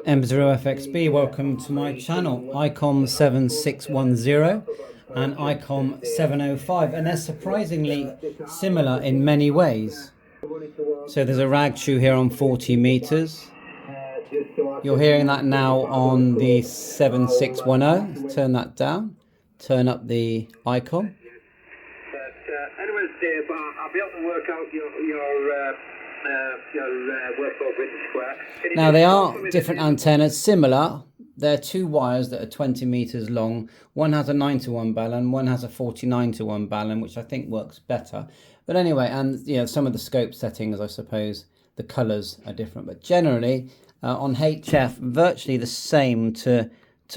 M0FXB, welcome to my channel, ICOM.IC-7610 and ICOM.IC-7710, and they're surprisingly similar in many ways. So there's a rag chew here on 40 meters. You're hearing that now on the 7610. Let's turn that down. Turn up the ICOM. Anyways, Dave, I'll be able to work out your work over in square. Now they are different antennas, similar. They're two wires that are 20 meters long. One has a 9:1 balun, one has a 49:1 balun, which I think works better. But anyway, and some of the scope settings, I suppose, the colors are different. But generally, on HF, virtually the same to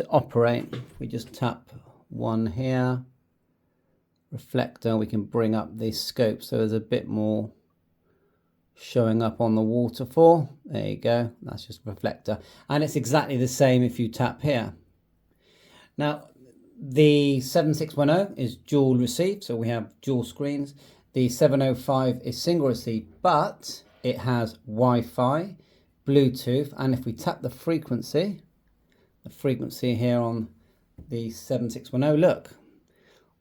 operate. We just tap one here. Reflector, we can bring up the scope so there's a bit more showing up on the waterfall. There you go, that's just reflector, and it's exactly the same if you tap here. Now the 7610 is dual receive, so we have dual screens. The 705 is single receive, but it has Wi-Fi, Bluetooth, and if we tap the frequency here on the 7610, look,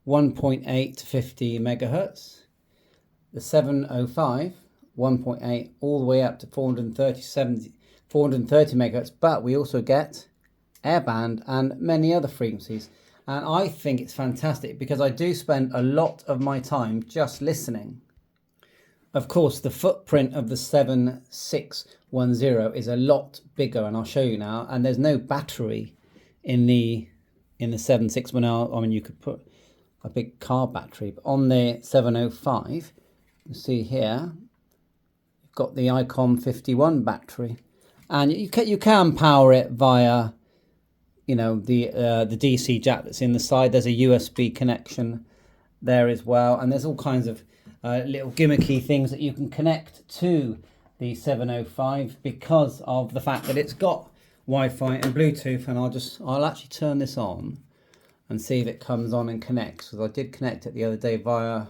1.8 to 50 megahertz. The 705, 1.8 all the way up to 430 megahertz, but we also get airband and many other frequencies. And I think it's fantastic because I do spend a lot of my time just listening. Of course, the footprint of the 7610 is a lot bigger, and I'll show you now. And there's no battery in the 7610. I mean, you could put a big car battery, but on the 705, you see here, you've got the ICOM 51 battery, and you can power it via, the DC jack that's in the side. There's a USB connection there as well, and there's all kinds of little gimmicky things that you can connect to the 705 because of the fact that it's got Wi-Fi and Bluetooth. And I'll actually turn this on and see if it comes on and connects, because I did connect it the other day via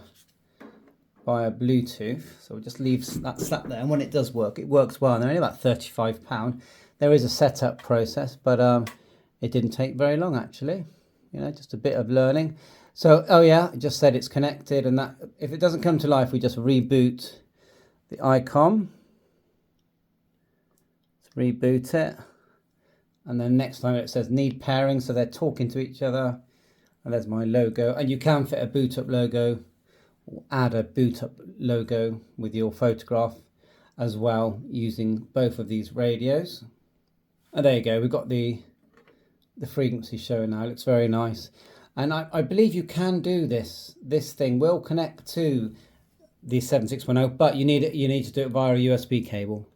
Bluetooth. So we'll just leave that slap there, and when it does work, it works well. And they're only about £35. There is a setup process, but it didn't take very long actually. Just a bit of learning. So, oh yeah, it just said it's connected, and that if it doesn't come to life, we just reboot the ICOM. Let's reboot it. And then next time it says need pairing, so they're talking to each other. And there's my logo. And you can fit a boot up logo, or add a boot up logo with your photograph as well, using both of these radios. And there you go, we've got the frequency showing now. It looks very nice. And I believe you can do this. This thing will connect to the 7610, but you need to do it via a USB cable.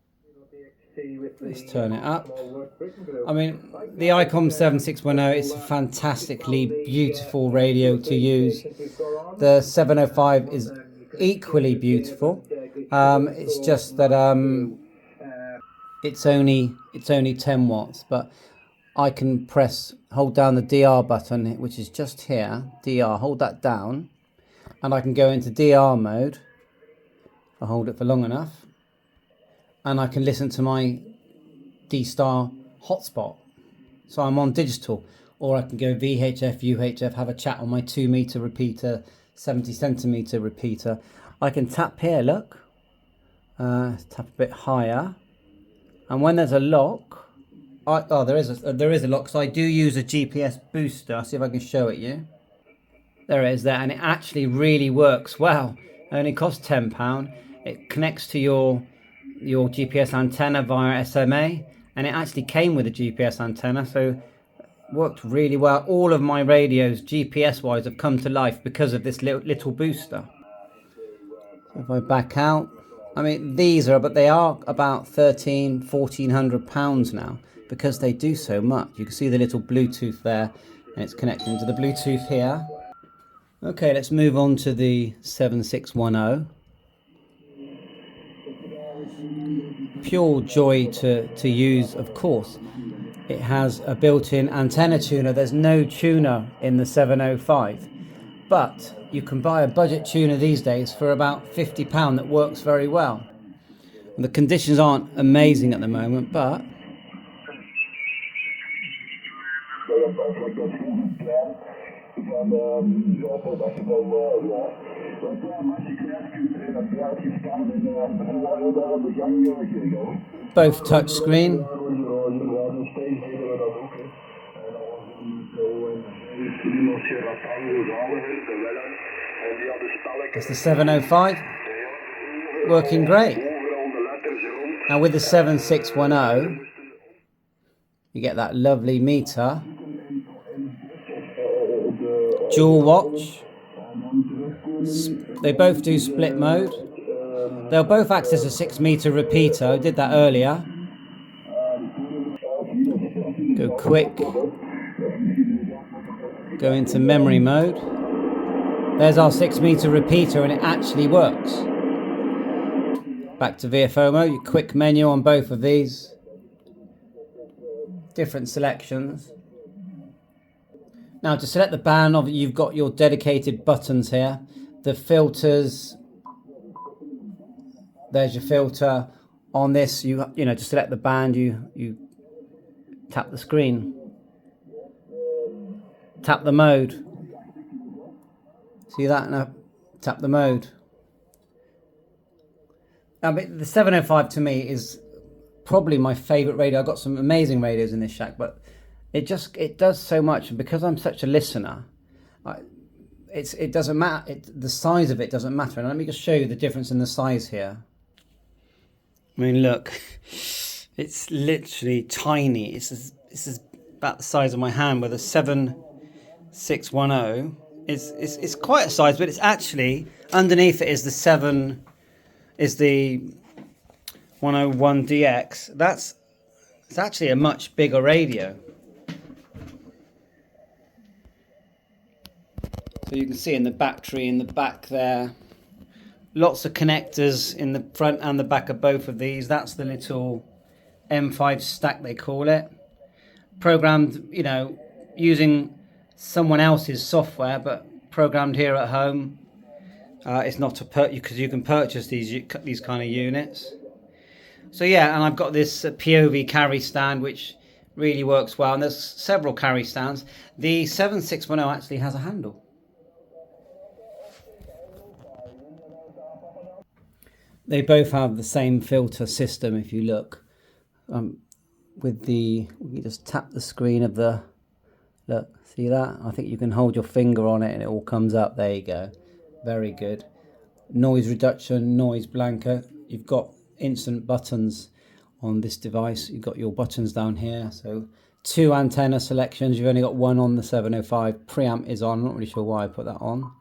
Let's turn it up. I mean, the ICOM 7610 is a fantastically beautiful radio to use. The 705 is equally beautiful. It's just that it's only 10 watts, but I can hold down the DR button, which is just here, DR, hold that down, and I can go into DR mode. I'll hold it for long enough, and I can listen to my D-Star hotspot. So I'm on digital, or I can go VHF, UHF, have a chat on my 2 meter repeater, 70 centimeter repeater. I can tap here, look, tap a bit higher, and when there's a lock, there is a lock, so I do use a GPS booster. I'll see if I can show it you. There it is there, and it actually really works well. It only costs £10. It connects to your GPS antenna via SMA, and it actually came with a GPS antenna, so it worked really well. All of my radios, GPS wise, have come to life because of this little booster. So if I back out, I mean, they are about £1,400 now, because they do so much. You can see the little Bluetooth there, and it's connecting to the Bluetooth here. Okay, let's move on to the 7610. Pure joy to use, of course. It has a built-in antenna tuner. There's no tuner in the 705, but you can buy a budget tuner these days for about £50 that works very well. And the conditions aren't amazing at the moment, but Both touch screen. It's the 705. Working great. Now with the 7610, you get that lovely meter. Dual watch. They both do split mode. They'll both access a 6 meter repeater. I did that earlier. Go quick. Go into memory mode. There's our 6 meter repeater and it actually works. Back to VFO mode. Your quick menu on both of these. Different selections. Now to select the band, you've got your dedicated buttons here. The filters. There's your filter. On this, you know, to select the band, you tap the screen. Tap the mode. See that? Now tap the mode. Now, the 705 to me is probably my favourite radio. I've got some amazing radios in this shack, but it does so much. And because I'm such a listener, it doesn't matter. The size of it doesn't matter. And let me just show you the difference in the size here. I mean, look, it's literally tiny. This is about the size of my hand. With a 7610 is quite a size, but it's actually underneath it is the 101DX. It's actually a much bigger radio. So you can see in the battery in the back there. Lots of connectors in the front and the back of both of these. That's the little M5 stack, they call it. Programmed, you know, using someone else's software, but programmed here at home. It's not because you can purchase these kind of units. So yeah, and I've got this POV carry stand, which really works well. And there's several carry stands. The 7610 actually has a handle. They both have the same filter system. If you look, you just tap the screen of the, look, see that? I think you can hold your finger on it and it all comes up. There you go. Very good. Noise reduction, noise blanket. You've got instant buttons on this device. You've got your buttons down here. So 2 antenna selections. You've only got one on the 705. Preamp is on. I'm not really sure why I put that on.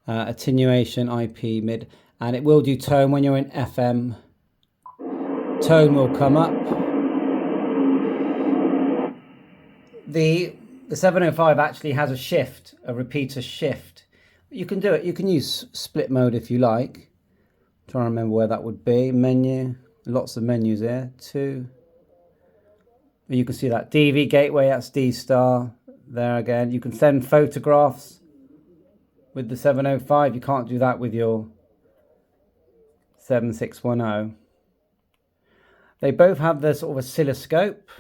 Attenuation, IP, mid. And it will do tone when you're in FM. Tone will come up. The 705 actually has a shift, a repeater shift. You can do it. You can use split mode if you like. I'm trying to remember where that would be. Menu. Lots of menus here. 2. You can see that DV gateway. That's D star. There again. You can send photographs with the 705. You can't do that with your 7610. They both have the sort of oscilloscope.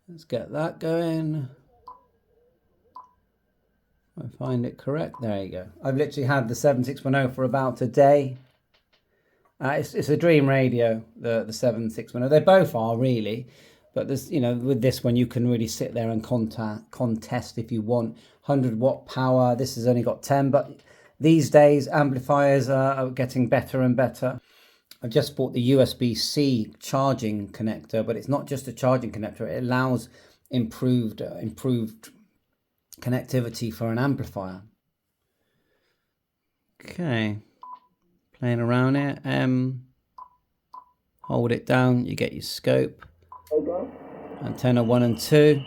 Let's get that going. I find it correct. There you go. I've literally had the 7610 for about a day. It's a dream radio, the 7610. They both are really, but there's, you know, with this one you can really sit there and contest if you want 100 watt power. This has only got 10, but these days amplifiers are getting better and better. I've just bought the USB-C charging connector, but it's not just a charging connector. It allows improved connectivity for an amplifier. Okay, playing around here. Hold it down, you get your scope. Antenna 1 and 2.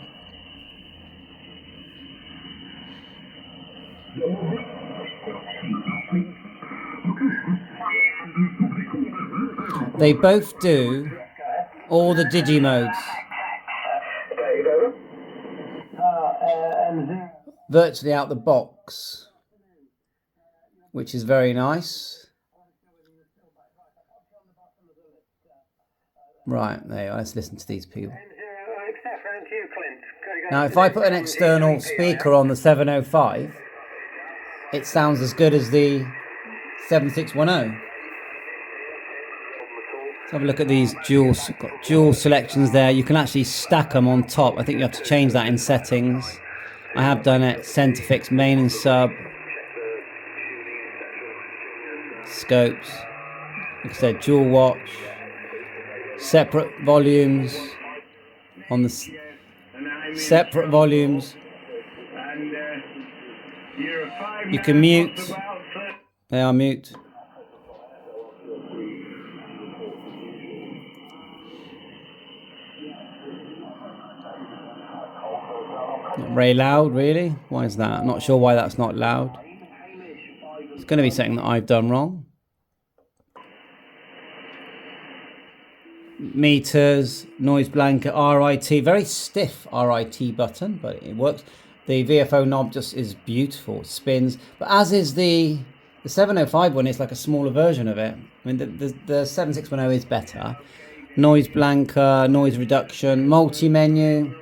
They both do all the digi modes. Virtually out the box, which is very nice. Right, there you are. Let's listen to these people. down to you, Clint. Now, if I put an external speaker on the 705, it sounds as good as the 7610. Let's have a look at these got dual selections there. You can actually stack them on top. I think you have to change that in settings. I have done it. Center fix, main and sub. Scopes. Like I said, dual watch. Separate volumes. On the separate volumes. You can mute. They are mute. Not very loud, really. Why is that? I'm not sure why that's not loud. It's going to be something that I've done wrong. Meters, noise blanket, RIT. Very stiff RIT button, but it works. The VFO knob just is beautiful. It spins. But as is the 705 one, it's like a smaller version of it. I mean, the 7610 is better. Noise blanker, noise reduction, multi-menu.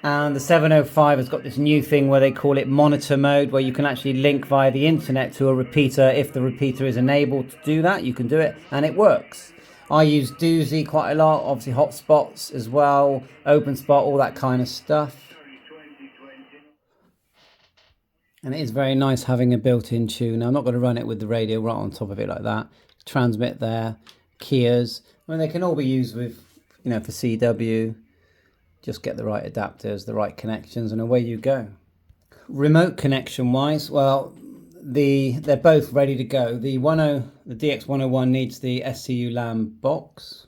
And the 705 has got this new thing where they call it monitor mode, where you can actually link via the internet to a repeater. If the repeater is enabled to do that, you can do it, and it works. I use Doozy quite a lot, obviously hotspots as well, OpenSpot, all that kind of stuff. And it is very nice having a built-in tuner. I'm not going to run it with the radio right on top of it like that. Transmit there, Kias. I mean, they can all be used with, you know, for CW. Just get the right adapters, the right connections, and away you go. Remote connection wise, well, they're both ready to go. The DX101 needs the SCU LAN box.